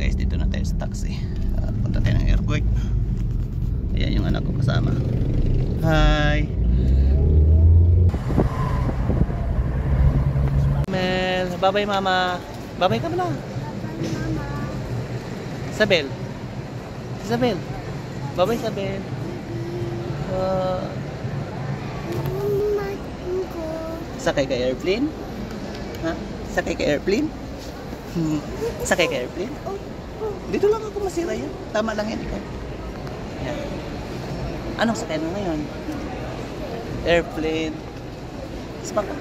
guys, dito na tayo sa taxi. Punta tayo ng airport. Ayan yung anak ko kasama. Hi Mel, bye bye mama. Bye bye ka na. Isabel, Isabel, bye bye Isabel. Sakay ka airplane? Ha? Sakay ka airplane? Sakay ka airplane? Dito lang ako masira yan. Tama lang yan ikaw. Yan. Anong sakay mo ngayon? Airplane. Ispa ka.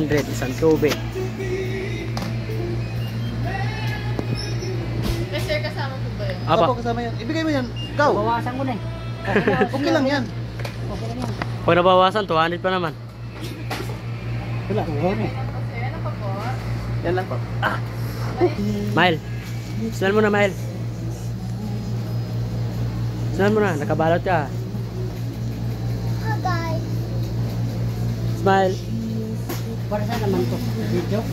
Isang tubig. Sir, kasama po ba yun? Apa? Kasama yan. Ibigay mo yan. Ikaw. Bawasan ko na eh. Okay lang yan. Okay lang yan. Pag nabawasan, 200 pa naman. Wala, okay. Sir, ano pa po? Yan lang po. Mile. Smell mo na, Mile. Smell mo na. Nakabalot ka. Smile. Para saan naman to? Video?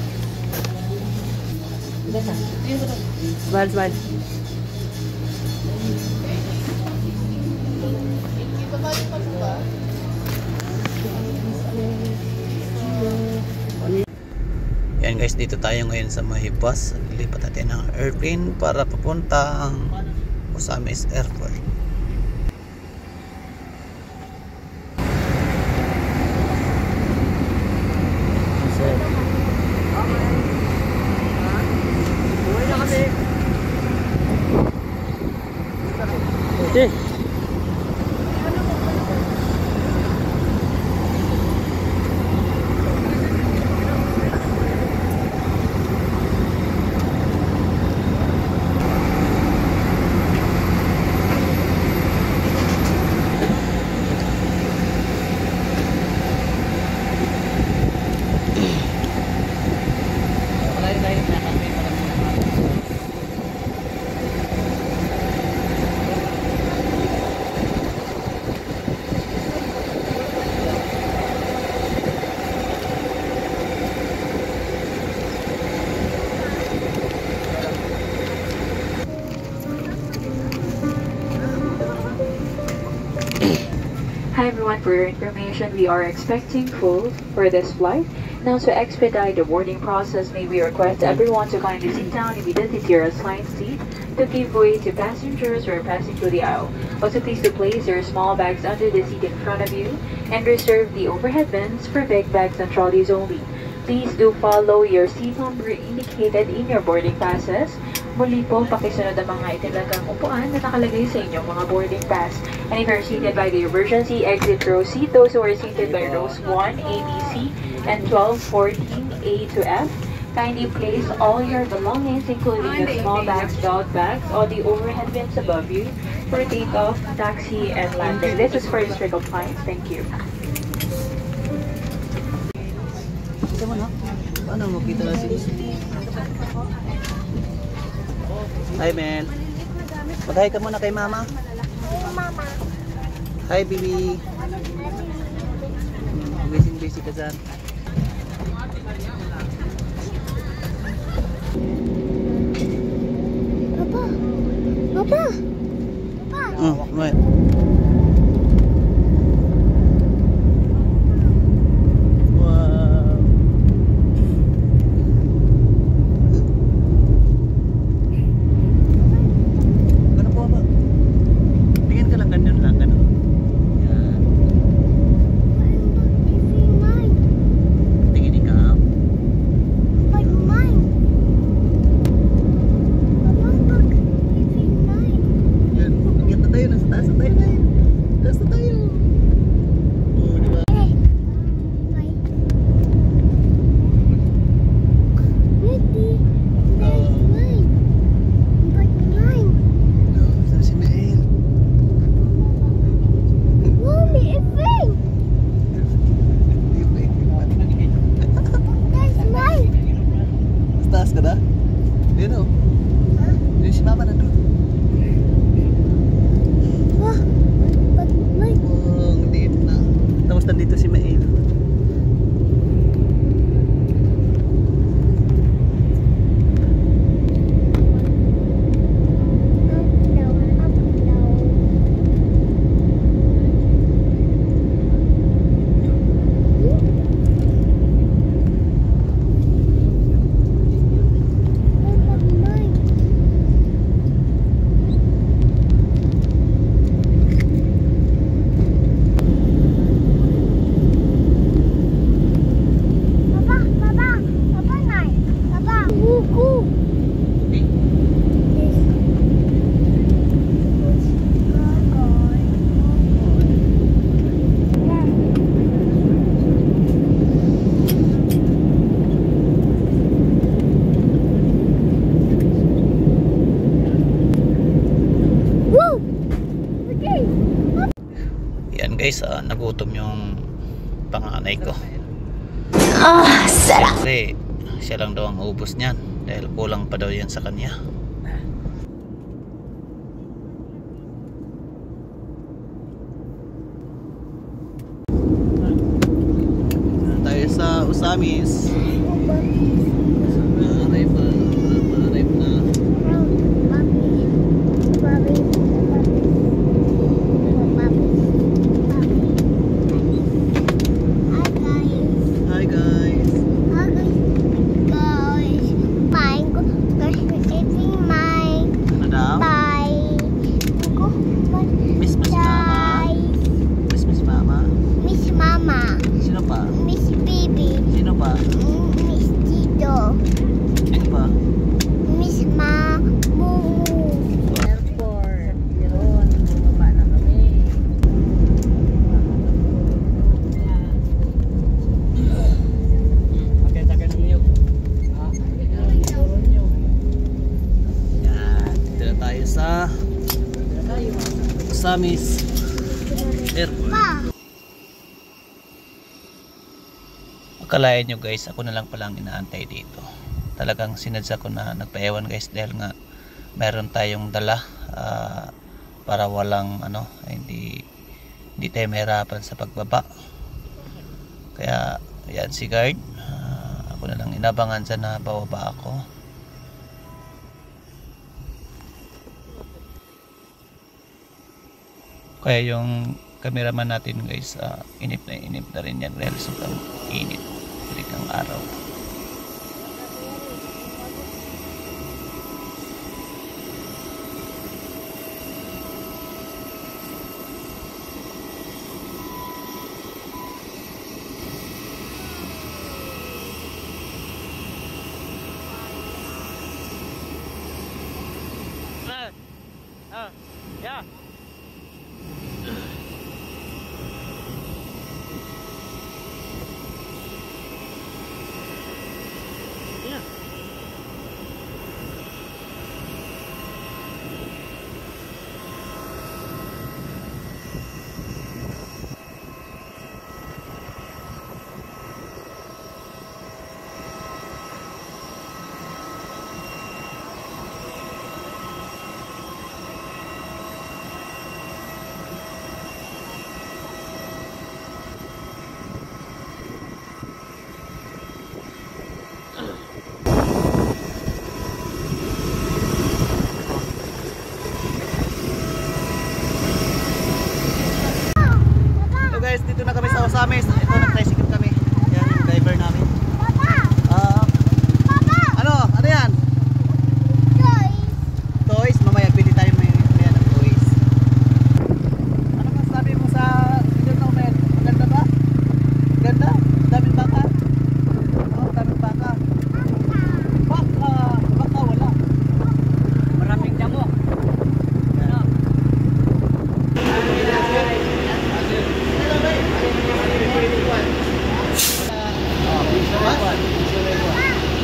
Smile, smile. Dito ba yung pa po ba? Yan guys, dito tayo ngayon sa Mahibas. Lipat natin ng airplane para papuntang Osamis Airport. Okay. Hi everyone, for your information, we are expecting full for this flight. Now to expedite the boarding process, may we request everyone to kindly sit down immediately to your assigned seat to give way to passengers who are passing through the aisle. Also please to place your small bags under the seat in front of you and reserve the overhead bins for big bags and trolleys only. Please do follow your seat number indicated in your boarding passes. Muli po, pakisunod ang mga itinagang upuan na nakalagay sa inyong mga boarding pass. And if you're seated by the emergency exit row seat, those who are seated by rows 1, A, B, C, and 12, 14, A to F, kindly place all your belongings, including the small bags, belt bags, or the overhead bins above you for takeoff, taxi, and landing. This is for strict compliance. Thank you. Ito mo na. Paano mo kita na si Hi, man. Mag-hi ka muna kay mama. Hi, mama. Hi, baby. Busy ka dyan. Papa. Papa. Papa. Right. Tayo na sa taas, tayo na. Smile. Yan guys, nagutom yung panganay ko. Sarap. Kasi siya lang daw ang ubos niyan dahil kulang pa daw yan sa kanya. Tayo sa Usamis. Arrive na. Hi guys. Ano daw? Miss Mama. Miss Mama. Miss Mama, Sino pa? Miss Baby, Sino pa? Miss Tito, Sino pa? Miss Mamu. Airport. Yun, bumaba na kami. Magkita ninyo. Yan, dito na tayo sa Usamis Airport. Pa, Akalain nyo guys, ako na lang palang inaantay dito. Talagang sinadya ko na nagpaewan guys dahil nga meron tayong dala para walang hindi tayo mahirapan sa pagbaba. Kaya yan si guard, ako na lang inabangan dyan na bababa ako. Kaya yung cameraman natin guys, inip na rin yan dahil sobrang init. Tirik ng araw. Yeah. So guys, dito na kami sa Usamis. Ito, nag-tricycle kami. Yan yung driver namin. Ano yan? Toys. Mamaya pili tayo may ng toys. Ano masasabi mo sa video na Mel? Maganda ba? Ganda? Daming baka? Oo, daming baka. Baka wala. Maraming damo.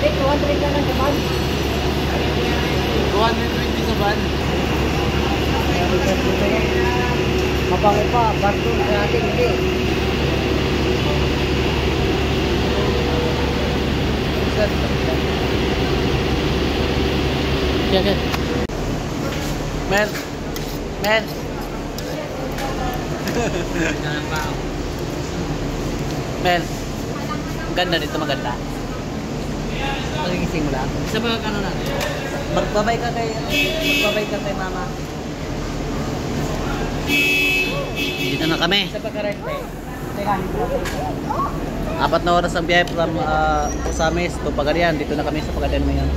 Hey, 200 ka lang sa van. 220 sa van. Mabango pa, bato sa atin, hindi. Yeah, Mel. Mel, ang ganda dito, maganda. Magigising mo lang. Isa ba ano na? Magbabay ka kay mama. Dito na kami. Sa pagkarente. 4 na oras ang biyahe from Osamis to Pagadian. Dito na kami sa Pagadian ngayon.